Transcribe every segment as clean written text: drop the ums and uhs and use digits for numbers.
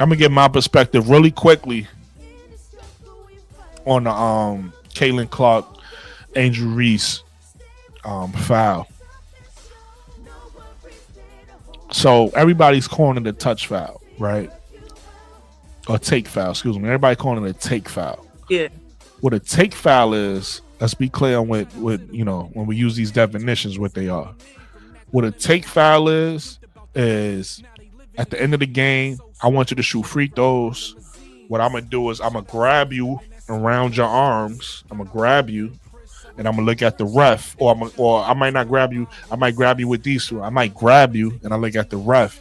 I'm gonna get my perspective really quickly on the Caitlin Clark, Angel Reese foul. So everybody's calling it a touch foul, right? Or take foul, excuse me. Everybody calling it a take foul. Yeah. What a take foul is, let's be clear on with you know, when we use these definitions, what they are. What a take foul is at the end of the game, I want you to shoot free throws. What I'm gonna do is I'm gonna grab you around your arms. I'm gonna grab you, and I'm gonna look at the ref, or I might not grab you. I might grab you with these two. I might grab you, and I look at the ref.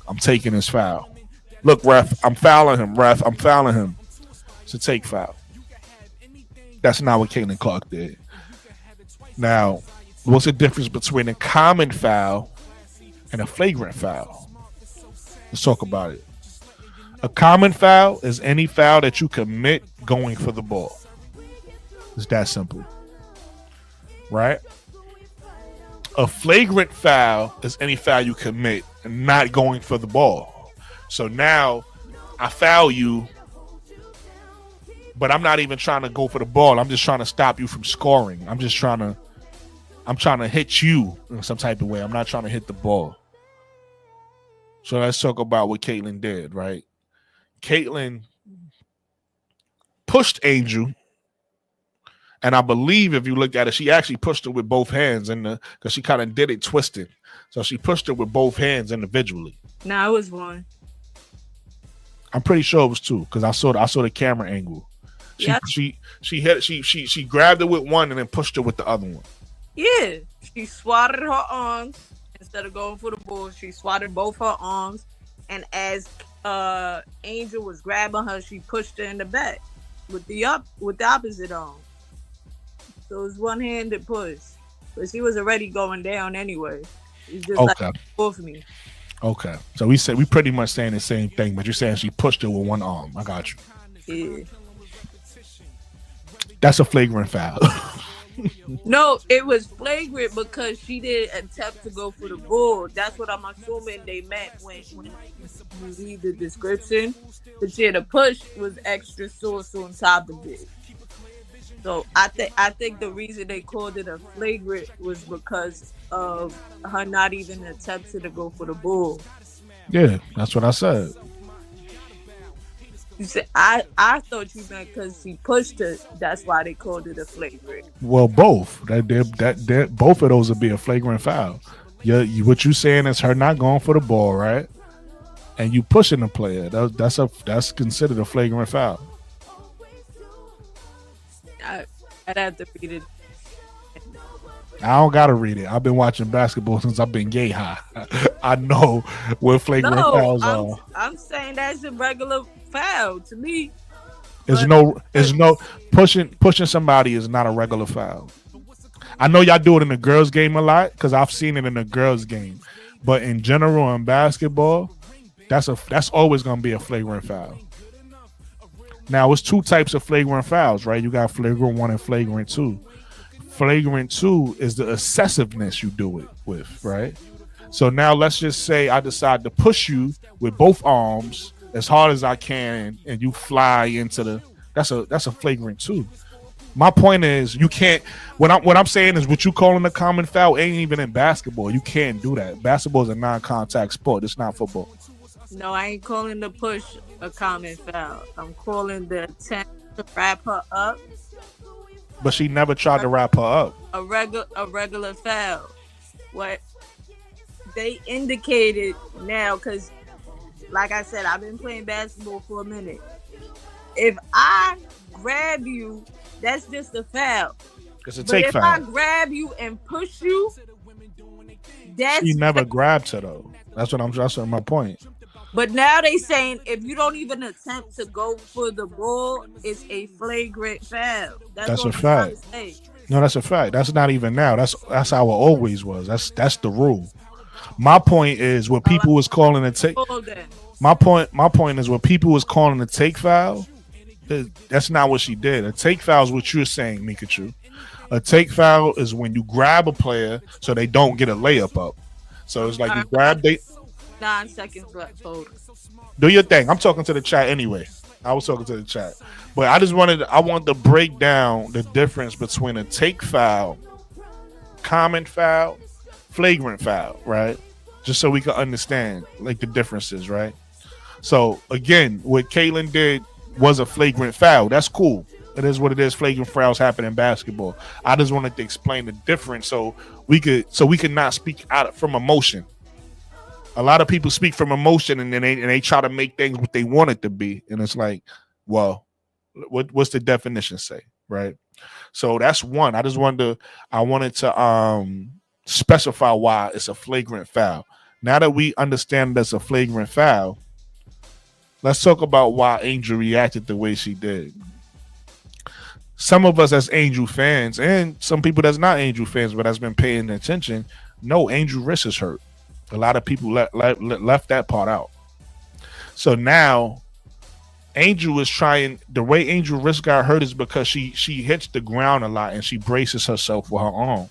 I'm taking his foul. Look, ref, I'm fouling him. Ref, I'm fouling him. It's a take foul. That's not what Caitlin Clark did. Now, what's the difference between a common foul and a flagrant foul? Let's talk about it. A common foul is any foul that you commit going for the ball. It's that simple. Right? A flagrant foul is any foul you commit and not going for the ball. So now I foul you, but I'm not even trying to go for the ball. I'm just trying to stop you from scoring. I'm trying to hit you in some type of way. I'm not trying to hit the ball. So let's talk about what Caitlin did, right? Caitlin pushed Angel, and I believe if you look at it, she actually pushed her with both hands, because she kind of did it twisted. So she pushed her with both hands individually. No, it was one. I'm pretty sure it was two because I saw the camera angle. She grabbed it with one and then pushed her with the other one. Yeah, she swatted her arms instead of going for the ball. She swatted both her arms, and as Angel was grabbing her, she pushed her in the back with the opposite arm. So it was one-handed push, but she was already going down anyway. It's just like both of me. Okay, so we pretty much saying the same thing, but you're saying she pushed her with one arm. I got you. Yeah. That's a flagrant foul. No, it was flagrant because she didn't attempt to go for the ball. That's what I'm assuming they meant when you read the description. But yeah, the push was extra sauce on top of it. So I think the reason they called it a flagrant was because of her not even attempting to go for the ball. Yeah, that's what I said. You said I thought you meant because she pushed her. That's why they called it a flagrant. Well, both. That both of those would be a flagrant foul. What you saying is her not going for the ball, right? And you pushing the player. That's considered a flagrant foul. I'd have to read it. I don't gotta read it. I've been watching basketball since I've been yay high. I know what flagrant fouls are. I'm saying that's a regular foul to me. It's no pushing somebody is not a regular foul. I know y'all do it in the girls' game a lot because I've seen it in the girls' game, but in general in basketball, that's always gonna be a flagrant foul. Now it's two types of flagrant fouls, right? You got flagrant 1 and flagrant 2. Flagrant 2 is the excessiveness you do it with, right? So now let's just say I decide to push you with both arms as hard as I can, and you fly into that's a flagrant 2. My point is you can't. What I'm saying is what you calling a common foul ain't even in basketball. You can't do that. Basketball is a non-contact sport. It's not football. No, I ain't calling the push a common foul. I'm calling the attempt to wrap her up. But she never tried to wrap her up. A regular foul. What they indicated now, because like I said, I've been playing basketball for a minute. If I grab you, that's just a foul. It's a take foul. If I grab you and push you, that's she never grabbed her though. That's my point. But now they saying if you don't even attempt to go for the ball, it's a flagrant foul. That's a fact. No, that's a fact. That's not even now. That's how it always was. That's the rule. My point is what people was calling a take. My point is what people was calling a take foul. That's not what she did. A take foul is what you're saying, Mikachu. A take foul is when you grab a player so they don't get a layup up. So it's like you grab they. 9 seconds left. Hold on. Do your thing. I'm talking to the chat anyway. I was talking to the chat, but I want to break down the difference between a take foul, common foul, flagrant foul, right? Just so we can understand like the differences, right? So again, what Caitlin did was a flagrant foul. That's cool. It is what it is. Flagrant fouls happen in basketball. I just wanted to explain the difference so we could not speak out from emotion. A lot of people speak from emotion and then they try to make things what they want it to be, and it's like, well, what's the definition say, right? So that's one. I wanted to specify why it's a flagrant foul. Now that we understand that's a flagrant foul, let's talk about why Angel reacted the way she did. Some of us as Angel fans, and some people that's not Angel fans but has been paying attention, know Angel Reese is hurt. A lot of people left that part out. So now Angel is trying. The way Angel Reese got hurt is because she hits the ground a lot and she braces herself with her arm.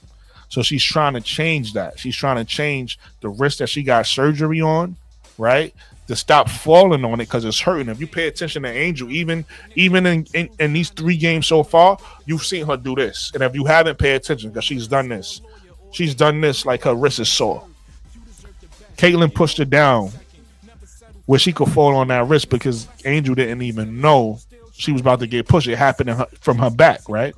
So she's trying to change that. She's trying to change the wrist that she got surgery on, right? To stop falling on it because it's hurting. If you pay attention to Angel, even in these 3 games so far, you've seen her do this. And if you haven't paid attention, because she's done this like her wrist is sore. Caitlin pushed her down where she could fall on that wrist because Angel didn't even know she was about to get pushed. It happened from her back, right?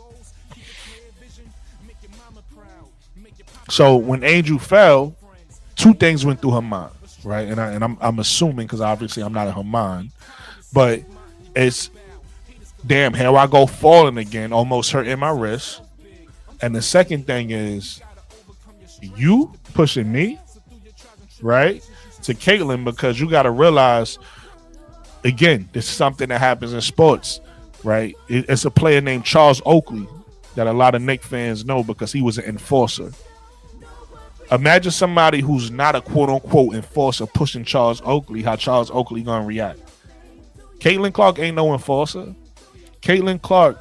So when Angel fell, 2 things went through her mind, right? And I'm assuming because obviously I'm not in her mind, but it's damn, here I go falling again, almost hurting my wrist. And the second thing is you pushing me, right, to Caitlin, because you got to realize, again, this is something that happens in sports, right? It's a player named Charles Oakley that a lot of Knicks fans know because he was an enforcer. Imagine somebody who's not a quote-unquote enforcer pushing Charles Oakley, how Charles Oakley going to react. Caitlin Clark ain't no enforcer. Caitlin Clark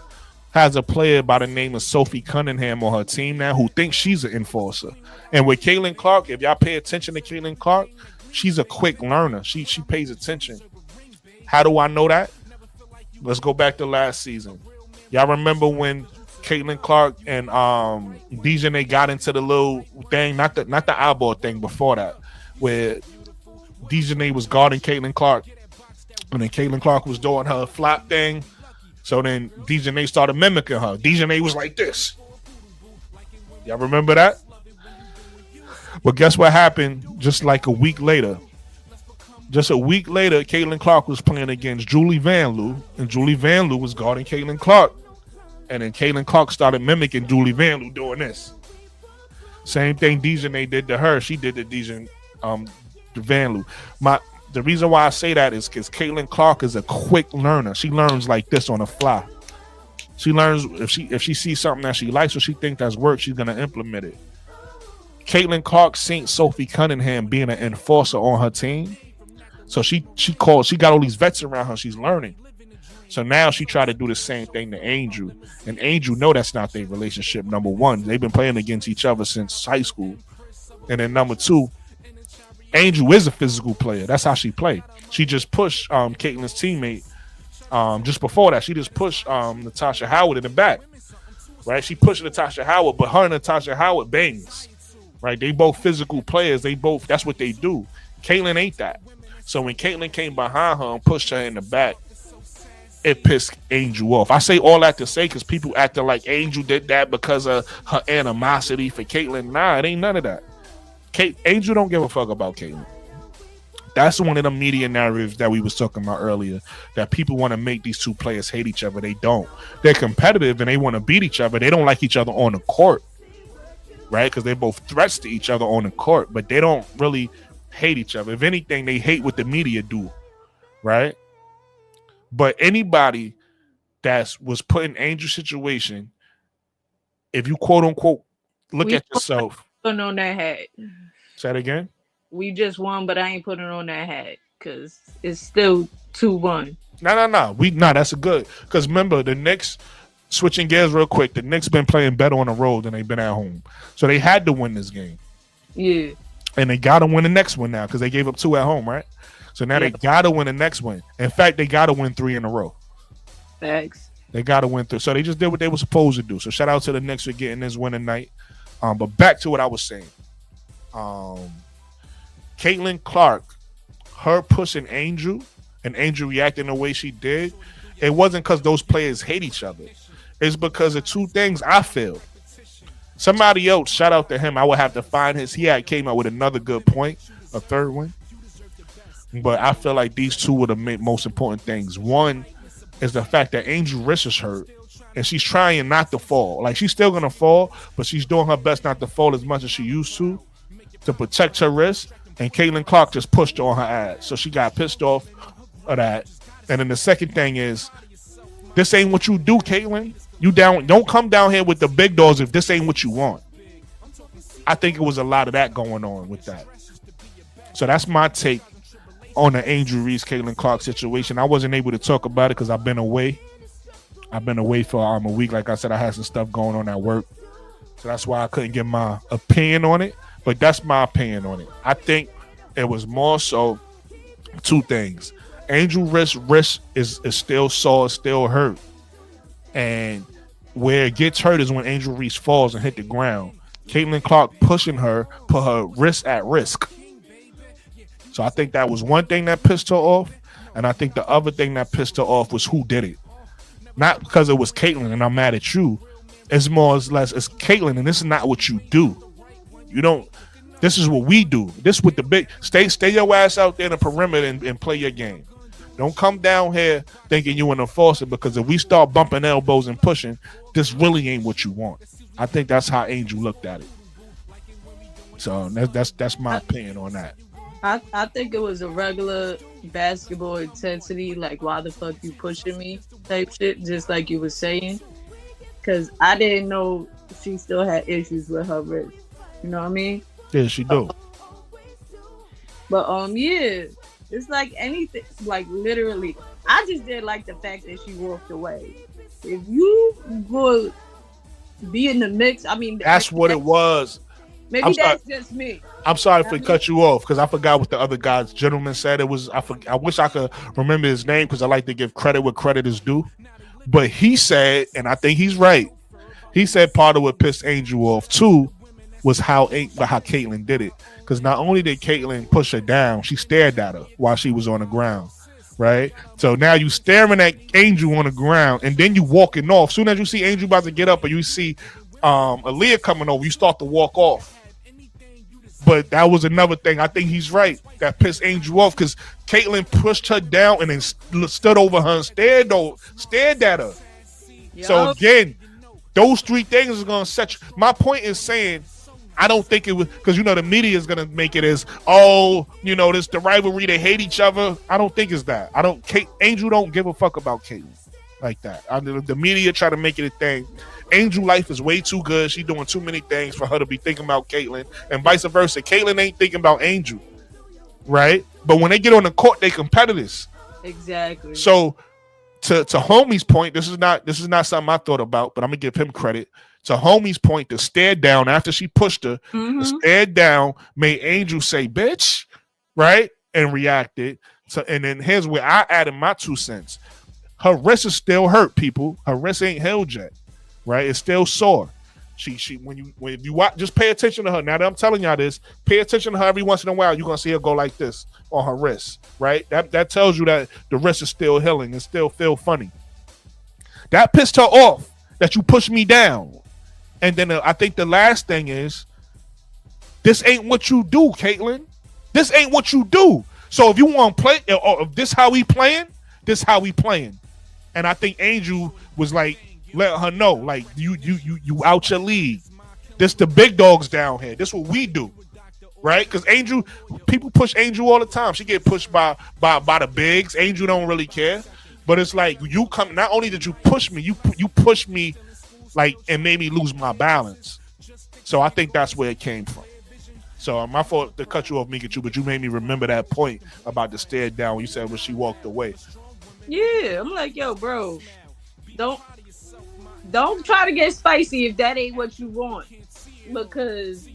has a player by the name of Sophie Cunningham on her team now who thinks she's an enforcer. And with Caitlin Clark, if y'all pay attention to Caitlin Clark, she's a quick learner. She pays attention. How do I know that? Let's go back to last season. Y'all remember when Caitlin Clark and Dejanay got into the little thing, not the eyeball thing before that, where Dejanay was guarding Caitlin Clark, and then Caitlin Clark was doing her flap thing. So then Dejanay started mimicking her. Dejanay was like this. Y'all remember that? But guess what happened just like a week later? Just a week later, Caitlin Clark was playing against Julie Vanloo, and Julie Vanloo was guarding Caitlin Clark. And then Caitlin Clark started mimicking Julie Vanloo doing this. Same thing Dejanay did to her. She did to Vanloo. The reason why I say that is because Caitlin Clark is a quick learner. She learns like this on the fly. She learns if she sees something that she likes or she thinks that's work, she's gonna implement it. Caitlin Clark seen Sophie Cunningham being an enforcer on her team, so she got all these vets around her. She's learning. So now she tried to do the same thing to Angel, and Angel know that's not their relationship. Number one, they've been playing against each other since high school, and then number two, Angel is a physical player. That's how she played. She just pushed Caitlin's teammate. Just before that, she just pushed Natasha Howard in the back. Right? She pushed Natasha Howard, but her and Natasha Howard bangs. Right? They both physical players. That's what they do. Caitlin ain't that. So when Caitlin came behind her and pushed her in the back, it pissed Angel off. I say all that to say because people acting like Angel did that because of her animosity for Caitlin. Nah, it ain't none of that. Angel don't give a fuck about Caitlin. That's one of the media narratives that we was talking about earlier, that people want to make these two players hate each other. They don't. They're competitive and they want to beat each other. They don't like each other on the court, right? Because they're both threats to each other on the court, but they don't really hate each other. If anything, they hate what the media do, right? But anybody that was put in Angel's situation, if you quote unquote look at yourself. Putting on that hat. Say that again? We just won, but I ain't putting on that hat because it's still 2-1. No. That's a good. Because remember, the Knicks, switching gears real quick, the Knicks been playing better on the road than they've been at home. So they had to win this game. Yeah. and they got to win the next one now because they gave up 2 at home, right? So now Yeah, they got to win the next one. In fact, they got to win 3 in a row. facts. They got to win 3. So they just did what they were supposed to do. So shout out to the Knicks for getting this win tonight. But back to what I was saying. Caitlin Clark, her pushing Angel, and Angel reacting the way she did, it wasn't because those players hate each other. It's because of 2 things I feel. Somebody else, shout out to him. I would have to find his. He had came out with another good point, a third one. But I feel like these 2 were the most important things. One is the fact that Angel Reese is hurt, and she's trying not to fall. Like, she's still gonna fall, but she's doing her best not to fall as much as she used to protect her wrist. And Caitlin Clark just pushed her on her ass, so she got pissed off of that. And then the second thing is, this ain't what you do, Caitlin. You don't come down here with the big dogs if this ain't what you want. I think it was a lot of that going on with that. So that's my take on the Angel Reese, Caitlin Clark situation. I wasn't able to talk about it because I've been away. I've been away for a week. Like I said, I had some stuff going on at work. So that's why I couldn't get my opinion on it. But that's my opinion on it. I think it was more so 2 things. Angel Reese wrist is still sore, still hurt. And where it gets hurt is when Angel Reese falls and hit the ground. Caitlin Clark pushing her put her wrist at risk. So I think that was one thing that pissed her off. And I think the other thing that pissed her off was who did it. Not because it was Caitlin and I'm mad at you. It's more or less it's Caitlin and this is not what you do. You don't. This is what we do. This with the big. Stay your ass out there in the perimeter and play your game. Don't come down here thinking you an enforcer because if we start bumping elbows and pushing, this really ain't what you want. I think that's how Angel looked at it. So that's my opinion on that. I think it was a regular basketball intensity, like why the fuck you pushing me type shit, just like you were saying. Cause I didn't know she still had issues with her wrist. You know what I mean? Yeah, she do. But yeah, it's like anything, like literally. I just didn't like the fact that she walked away. If you would be in the mix, I mean, that's what it was. Maybe that's just me. I'm sorry for cut you off because I forgot what the other guy's gentleman said. It was I wish I could remember his name because I like to give credit where credit is due. But he said, and I think he's right. He said part of what pissed Angel off too was how Caitlyn did it. Because not only did Caitlyn push her down, she stared at her while she was on the ground. Right? So now you staring at Angel on the ground and then you walking off. Soon as you see Angel about to get up or you see Aaliyah coming over, you start to walk off. But that was another thing. I think he's right. That pissed Angel off because Caitlyn pushed her down and then stood over her and stared at her. Yo. So again, those 3 things is going to set you. My point is saying, I don't think it was because the media is going to make it as this the rivalry, they hate each other. I don't think it's that. Angel don't give a fuck about Caitlyn like that. The media try to make it a thing. Angel life is way too good. She's doing too many things for her to be thinking about Caitlyn, and vice versa. Caitlyn ain't thinking about Angel, right? But when they get on the court, they competitors. Exactly. So, to Homie's point, this is not something I thought about, but I'm gonna give him credit. To Homie's point, the stare down after she pushed her, the stare down made Angel say "bitch," right, and reacted. So, and then here's where I added my 2 cents. Her wrist is still hurt, people. Her wrist ain't healed yet. Right, it's still sore. She when you watch, just pay attention to her. Now that I'm telling y'all this, pay attention to her every once in a while. You're gonna see her go like this on her wrist. Right, that tells you that the wrist is still healing and still feel funny. That pissed her off that you pushed me down. And then I think the last thing is, this ain't what you do, Caitlyn. This ain't what you do. So if you want to play, or if this how we playing, this how we playing. And I think Angel was like, let her know, like you out your league. This the big dogs down here. This what we do, right? Because Angel, people push Angel all the time. She get pushed by the bigs. Angel don't really care, but it's like you come. Not only did you push me, you pushed me, like, and made me lose my balance. So I think that's where it came from. So my fault to cut you off, Mikachu, but you made me remember that point about the stare down when you said when she walked away. Yeah, I'm like, yo, bro, don't try to get spicy if that ain't what you want, because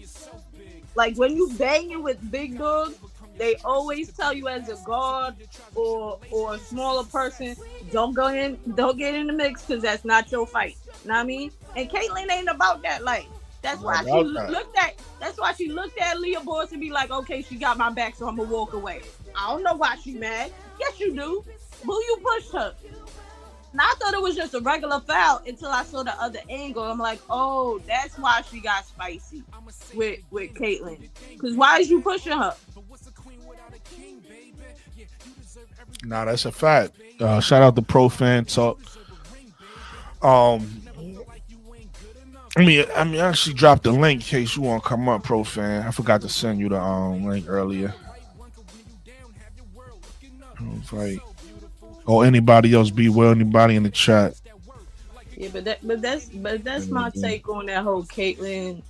Like when you banging with big dogs, they always tell you as a guard or a smaller person, don't get in the mix because that's not your fight. You know what I mean? And Caitlyn ain't about that life. That's why she looked at. That's why she looked at Leah Boss and be like, okay, she got my back, so I'm gonna walk away. I don't know why she mad. Yes, you do. Boo, you pushed her. And I thought it was just a regular foul until I saw the other angle. I'm like, oh, that's why she got spicy with Caitlyn. Because why is you pushing her? Nah, that's a fact. Shout out to Pro Fan Talk. I actually dropped the link in case you want to come up, Pro Fan. I forgot to send you the link earlier. Like, or anybody else, be well, anybody in the chat. Yeah, but that's my take on that whole Caitlyn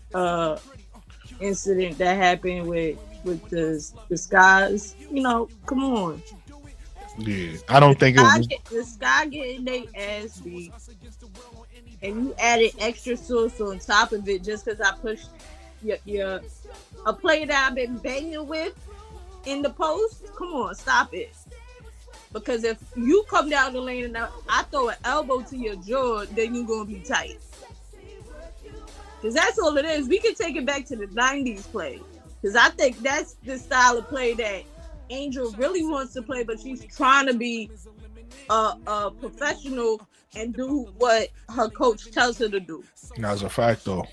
incident that happened with the Skies. You know, come on. Yeah, I don't think it was the Sky getting their ass beat, and you added extra sauce on top of it just because I pushed your a player that I've been banging with in the post. Come on, stop it. Because if you come down the lane and I throw an elbow to your jaw, then you're going to be tight. Because that's all it is. We can take it back to the 90s play. Because I think that's the style of play that Angel really wants to play, but she's trying to be a professional and do what her coach tells her to do. That's a fact, though.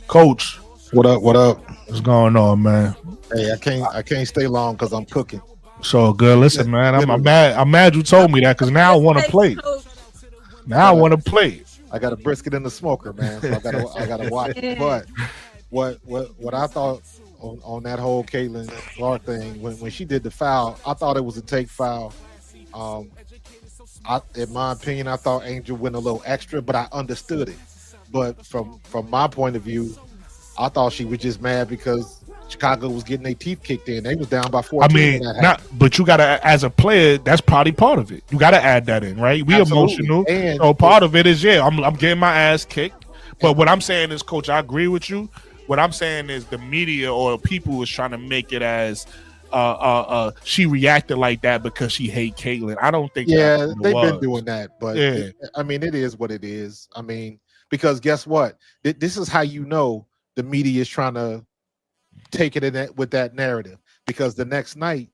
Coach. What up? What up? What's going on, man? Hey, I can't stay long because I'm cooking. So good. Listen, man, I'm mad you told me that because now I want to play. Now I want to play. I got a brisket in the smoker, man. So I gotta watch it. But what I thought on that whole Caitlyn Clark thing when she did the foul, I thought it was a take foul. In my opinion, I thought Angel went a little extra, but I understood it. But from my point of view, I thought she was just mad because Chicago was getting their teeth kicked in. They was down by 14. But you gotta, as a player, that's probably part of it. You gotta add that in, right? We Absolutely. Emotional, and so part of it is I'm getting my ass kicked. But what I'm saying is, Coach, I agree with you. What I'm saying is the media or people was trying to make it as she reacted like that because she hate Caitlyn. I don't think. Yeah, they've been doing that, but yeah. It is what it is. I mean, because guess what? This is how you know the media is trying to take it in that, with that narrative, because the next night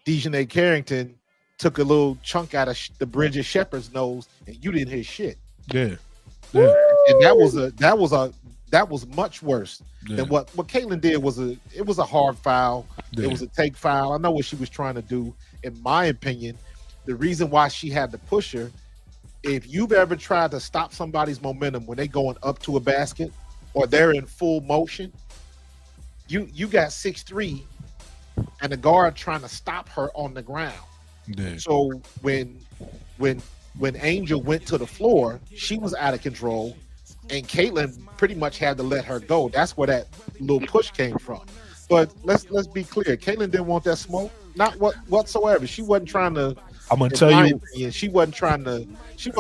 Dejanay Carrington took a little chunk out of the bridge of Shepard's nose and you didn't hear shit. Yeah. And that was much worse than what Caitlyn did. It was a hard foul. It was a take foul. I know what she was trying to do. In my opinion, the reason why she had to push her, if you've ever tried to stop somebody's momentum when they're going up to a basket or they're in full motion, you got 6'3" and the guard trying to stop her on the ground. Yeah. So when Angel went to the floor, she was out of control, and Caitlyn pretty much had to let her go. That's where that little push came from. But let's be clear, Caitlyn didn't want that smoke, not whatsoever. She wasn't trying to. I'm gonna tell you, she wasn't trying to set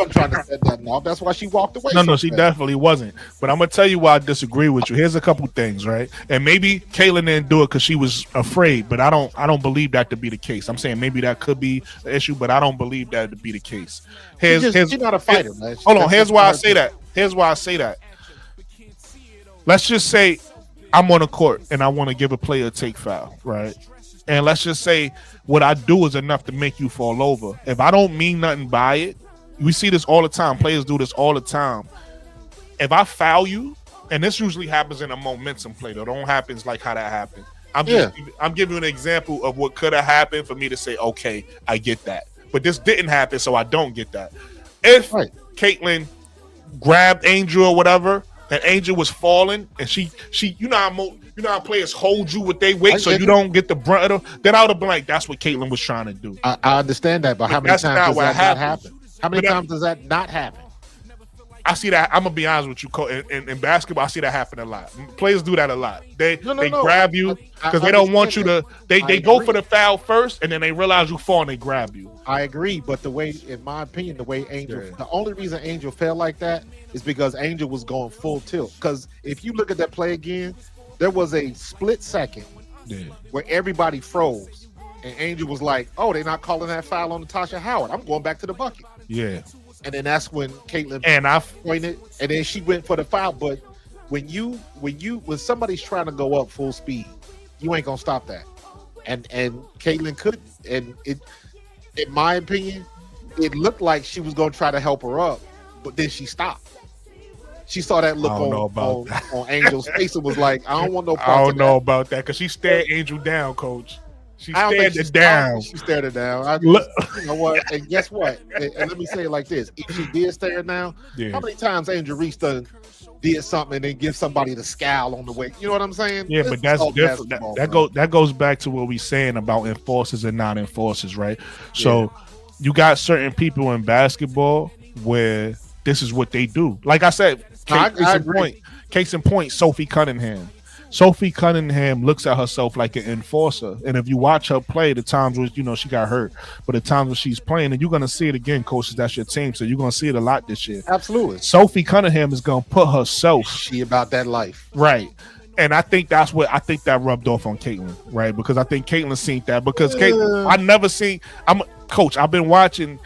that off. That's why she walked away. No, she definitely wasn't. But I'm gonna tell you why I disagree with you. Here's a couple things, right? And maybe Caitlyn didn't do it because she was afraid, but I don't believe that to be the case. I'm saying maybe that could be an issue, but I don't believe that to be the case. She's not a fighter, man. Hold on. Here's why I say that. Let's just say I'm on a court and I want to give a player a take foul, right? And let's just say what I do is enough to make you fall over. If I don't mean nothing by it, we see this all the time. Players do this all the time. If I foul you, and this usually happens in a momentum play, though, don't happens like how that happened. I'm giving you an example of what could have happened for me to say, okay, I get that. But this didn't happen, so I don't get that. If Caitlyn grabbed Angel or whatever, and Angel was falling, and she you know how players hold you with their weight so you don't get the brunt of them, then I would have been like, that's what Caitlyn was trying to do. I understand that, but how many times does that not happen? How many times does that not happen? I see that. I'm gonna be honest with you, in basketball, I see that happen a lot. Players do that a lot. They grab you because they don't want you to. They go for the foul first, and then they realize you fall and they grab you. I agree, but the way, in my opinion, the way Angel, the only reason Angel felt like that is because Angel was going full tilt. Because if you look at that play again, there was a split second where everybody froze, and Angel was like, "Oh, they're not calling that foul on Natasha Howard. I'm going back to the bucket." Yeah. And then that's when Caitlin pointed, and then she went for the foul. But when somebody's trying to go up full speed, you ain't gonna stop that. And Caitlin couldn't. And it, in my opinion, it looked like she was gonna try to help her up, but then she stopped. She saw that look on Angel's face and was like, "I don't want no part I don't know that. about that," because she stared Angel down, Coach. She stared it down. She stared it down. You know what? And guess what? And let me say it like this: if she did stare it down, how many times Angel Reese did something and then give somebody the scowl on the way? You know what I'm saying? Yeah, but that's different. That goes back to what we're saying about enforcers and non-enforcers, right? So you got certain people in basketball where this is what they do. Like I said, case in point, Sophie Cunningham. Sophie Cunningham looks at herself like an enforcer, and if you watch her play, the times where she got hurt, but the times when she's playing, and you're gonna see it again, coaches. That's your team, so you're gonna see it a lot this year. Absolutely, Sophie Cunningham is gonna put herself. She about that life, right? And I think that rubbed off on Caitlin, right? Because I think Caitlin seen that because Caitlin, I never seen. Coach. I've been watching.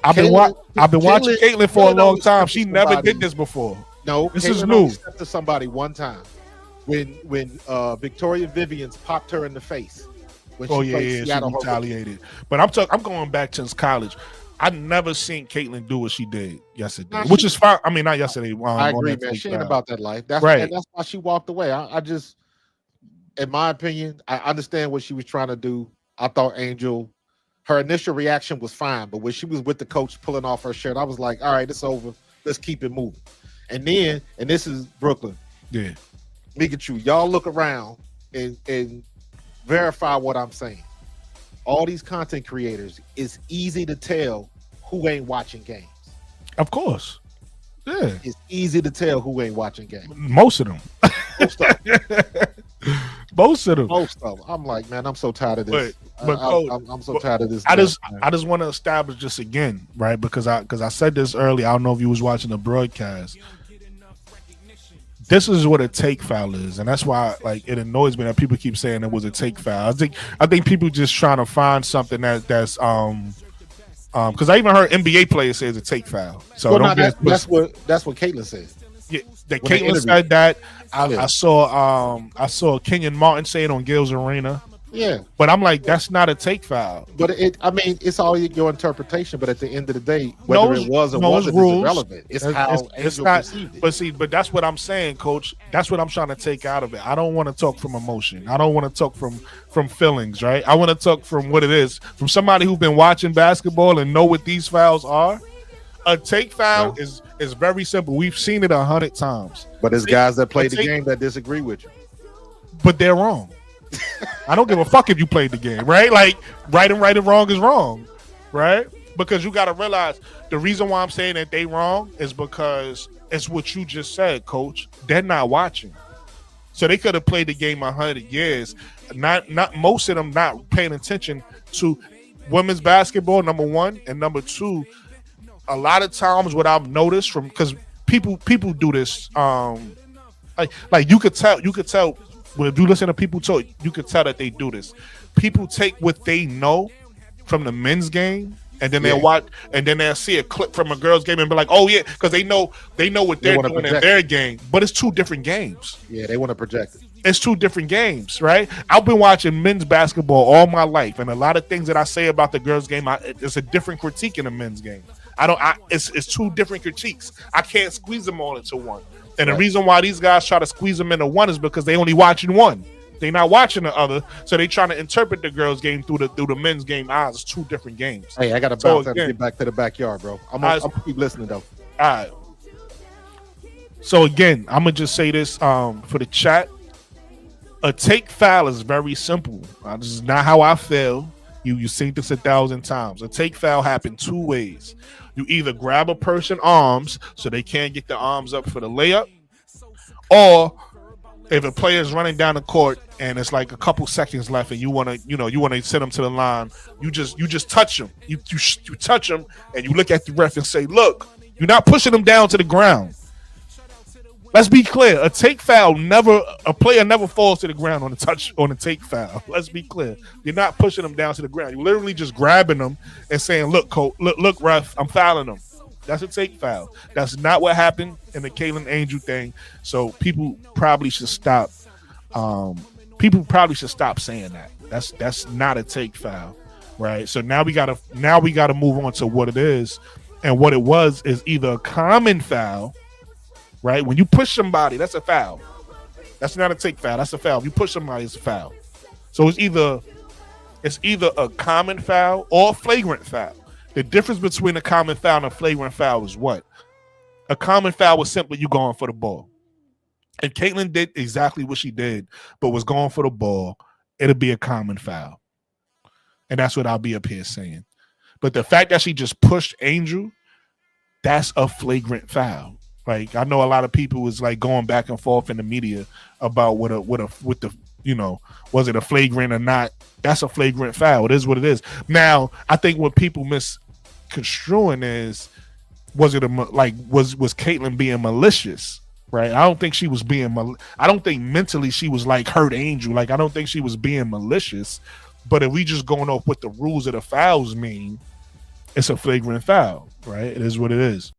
I've been watching Caitlin for a long time. She never did this before. No, this is new. Stepped to somebody one time. When Victoria Vivians popped her in the face. When she retaliated. But I'm going back since college. I've never seen Caitlin do what she did yesterday, which is fine. I mean, not yesterday. I agree, man. She ain't about that life. That's right. And that's why she walked away. I just, in my opinion, I understand what she was trying to do. I thought Angel, her initial reaction was fine, but when she was with the coach pulling off her shirt, I was like, all right, it's over. Let's keep it moving. And then, and this is Brooklyn. Yeah. Pikachu, y'all look around and verify what I'm saying. All these content creators, it's easy to tell who ain't watching games. Of course. Yeah. It's easy to tell who ain't watching games. Most of them. Most of them. I'm like, man, I'm so tired of this. I'm so tired of this. I just want to establish this again, right? Because I said this earlier. I don't know if you was watching the broadcast. This is what a take foul is, and that's why it annoys me that people keep saying it was a take foul. I think people just trying to find something that's because I even heard NBA players say it's a take foul. So that's what Caitlin said. Yeah, that Caitlin said that. I saw Kenyon Martin say it on Gil's Arena. Yeah, but I'm like, that's not a take foul. But it's all your interpretation. But at the end of the day, whether it was or wasn't, is irrelevant. It's how Angel perceived it. But that's what I'm saying, Coach. That's what I'm trying to take out of it. I don't want to talk from emotion. I don't want to talk from feelings, right? I want to talk from what it is, from somebody who's been watching basketball and know what these fouls are. A take foul is very simple. We've seen it 100 times. But there's guys that play the game that disagree with you. But they're wrong. I don't give a fuck if you played the game, right? Like, right and wrong is wrong, right? Because you got to realize the reason why I'm saying that they wrong is because it's what you just said, Coach. They're not watching. So they could have played the game 100 years. Not most of them not paying attention to women's basketball, number one. And number two, a lot of times what I've noticed from, because people do this, like you could tell. Well, if you listen to people talk, you could tell that they do this. People take what they know from the men's game, and then they'll watch, and then they'll see a clip from a girl's game and be like, "Oh yeah," because they know what they're doing in their game. But it's two different games. Yeah, they want to project it. It's two different games, right? I've been watching men's basketball all my life, and a lot of things that I say about the girls' game, it's a different critique in the men's game. It's two different critiques. I can't squeeze them all into one. And the reason why these guys try to squeeze them into one is because they only watching one. They're not watching the other. So they trying to interpret the girls' game through the men's game eyes. It's two different games. Hey, I got to bounce and get back to the backyard, bro. I'm going to keep listening, though. All right. So, again, I'm going to just say this for the chat. A take foul is very simple. This is not how I feel. You seen this 1,000 times. A take foul happen two ways. You either grab a person arms so they can't get the arms up for the layup, or if a player is running down the court and it's like a couple seconds left and you want to send them to the line, you just touch them. You touch them and you look at the ref and say, look, you're not pushing them down to the ground. Let's be clear. A player never falls to the ground on a take foul. Let's be clear. You're not pushing them down to the ground. You're literally just grabbing them and saying, look, coach, look, ref, I'm fouling them. That's a take foul. That's not what happened in the Kalen Angel thing. So people probably should stop. People probably should stop saying that. That's not a take foul, right? So now we gotta move on to what it is, and what it was is either a common foul, right? When you push somebody, that's a foul. That's not a take foul. That's a foul. If you push somebody, it's a foul. So it's either a common foul or a flagrant foul. The difference between a common foul and a flagrant foul is what? A common foul was simply you going for the ball. And Caitlin did exactly what she did, but was going for the ball. It'll be a common foul. And that's what I'll be up here saying. But the fact that she just pushed Angel, that's a flagrant foul. Like, I know a lot of people was like going back and forth in the media about was it a flagrant or not? That's a flagrant foul. It is what it is. Now, I think what people misconstruing is, was Caitlin being malicious? Right? I don't think she was being I don't think mentally she was like hurt Angel. Like, I don't think she was being malicious. But if we just going off what the rules of the fouls mean, it's a flagrant foul, right? It is what it is.